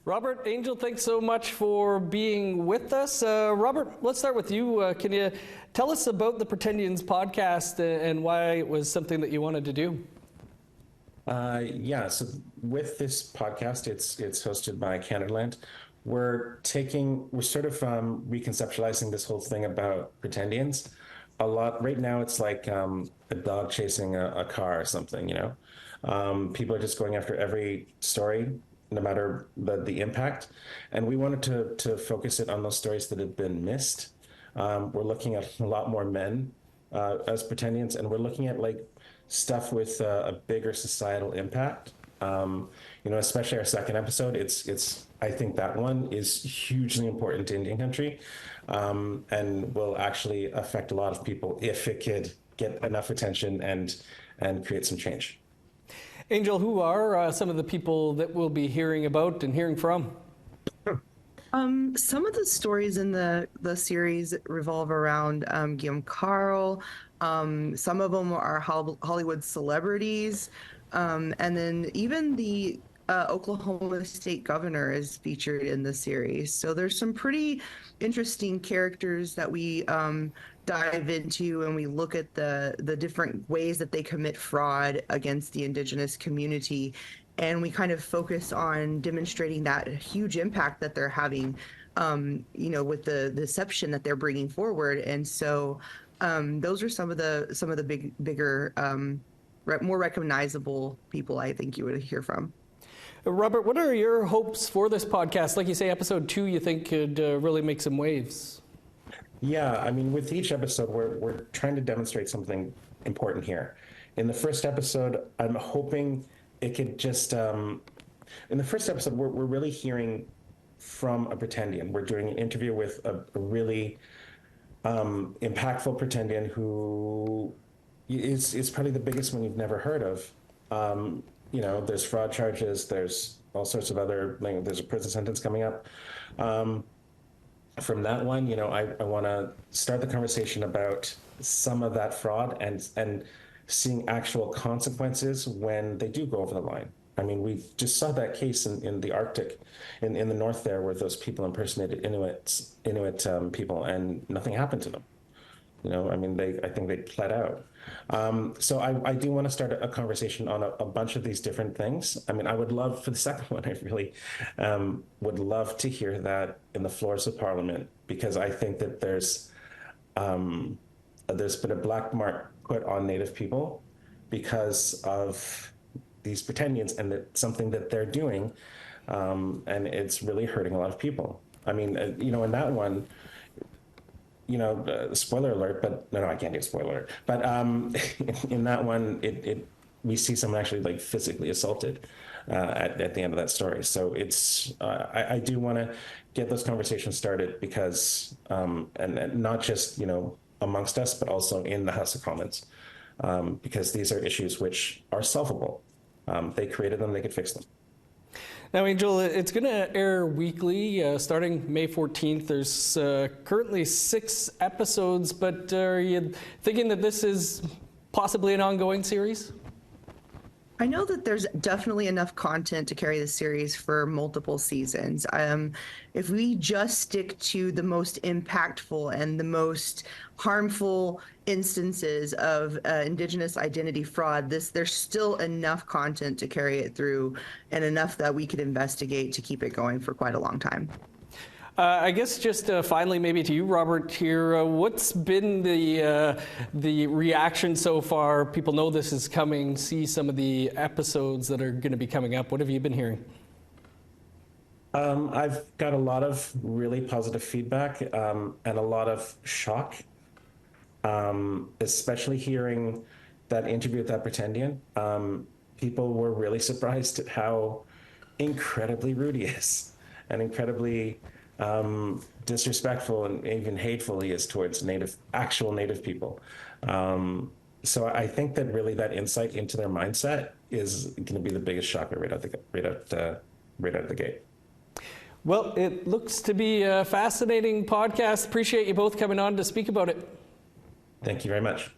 Robert, Angel, thanks so much for being with us. Robert, let's start with you. Can you tell us about the Pretendians podcast and why it was something that you wanted to do? So with this podcast, it's hosted by Canadaland. We're sort of reconceptualizing this whole thing about Pretendians. A lot right now, it's like a dog chasing a car or something. People are just going after every story, no matter the impact. And we wanted to focus it on those stories that have been missed. We're looking at a lot more men as Pretendians, and we're looking at stuff with a bigger societal impact. Especially our second episode, I think that one is hugely important to Indian country, and will actually affect a lot of people if it could get enough attention and create some change. Angel, who are some of the people that we'll be hearing about and hearing from? Some of the stories in the series revolve around Guillaume Carl. Some of them are Hollywood celebrities. And then even the Oklahoma State governor is featured in the series. So there's some pretty interesting characters that we dive into, and we look at the different ways that they commit fraud against the Indigenous community. And we kind of focus on demonstrating that huge impact that they're having, with the deception that they're bringing forward. And so those are some of the bigger, more recognizable people I think you would hear from. Robert, what are your hopes for this podcast? Like you say, episode 2, you think could really make some waves? Yeah, I mean, with each episode, we're trying to demonstrate something important here. In the first episode, I'm hoping it could just, in the first episode, we're really hearing from a Pretendian. We're doing an interview with a really impactful Pretendian who is probably the biggest one you've never heard of. There's fraud charges, there's all sorts of other, there's a prison sentence coming up. From that one, I want to start the conversation about some of that fraud and seeing actual consequences when they do go over the line. I mean, we just saw that case in the Arctic, in the north there, where those people impersonated Inuit people, and nothing happened to them. I think they pled out. So I do want to start a conversation on a bunch of these different things. I mean, I would love, for the second one, I really would love to hear that in the floors of Parliament, because I think that there's been a black mark put on Native people because of these Pretendians and that something that they're doing, and it's really hurting a lot of people. I mean, in that one, spoiler alert, but no, I can't do a spoiler alert. But in that one, we see someone actually physically assaulted at the end of that story. So it's I do want to get those conversations started because and not just amongst us, but also in the House of Commons, because these are issues which are solvable. They created them; they could fix them. Now, Angel, it's going to air weekly starting May 14th. There's currently 6 episodes, but are you thinking that this is possibly an ongoing series? I know that there's definitely enough content to carry the series for multiple seasons. If we just stick to the most impactful and the most harmful instances of Indigenous identity fraud, there's still enough content to carry it through, and enough that we could investigate to keep it going for quite a long time. I guess just finally, maybe to you, Robert, here, what's been the reaction so far? People know this is coming, see some of the episodes that are going to be coming up. What have you been hearing? I've got a lot of really positive feedback and a lot of shock, especially hearing that interview with that Pretendian. People were really surprised at how incredibly rude he is and incredibly disrespectful and even hateful he is towards actual Native people. So I think that really that insight into their mindset is going to be the biggest shocker right out of the gate. Well, it looks to be a fascinating podcast. Appreciate you both coming on to speak about it. Thank you very much.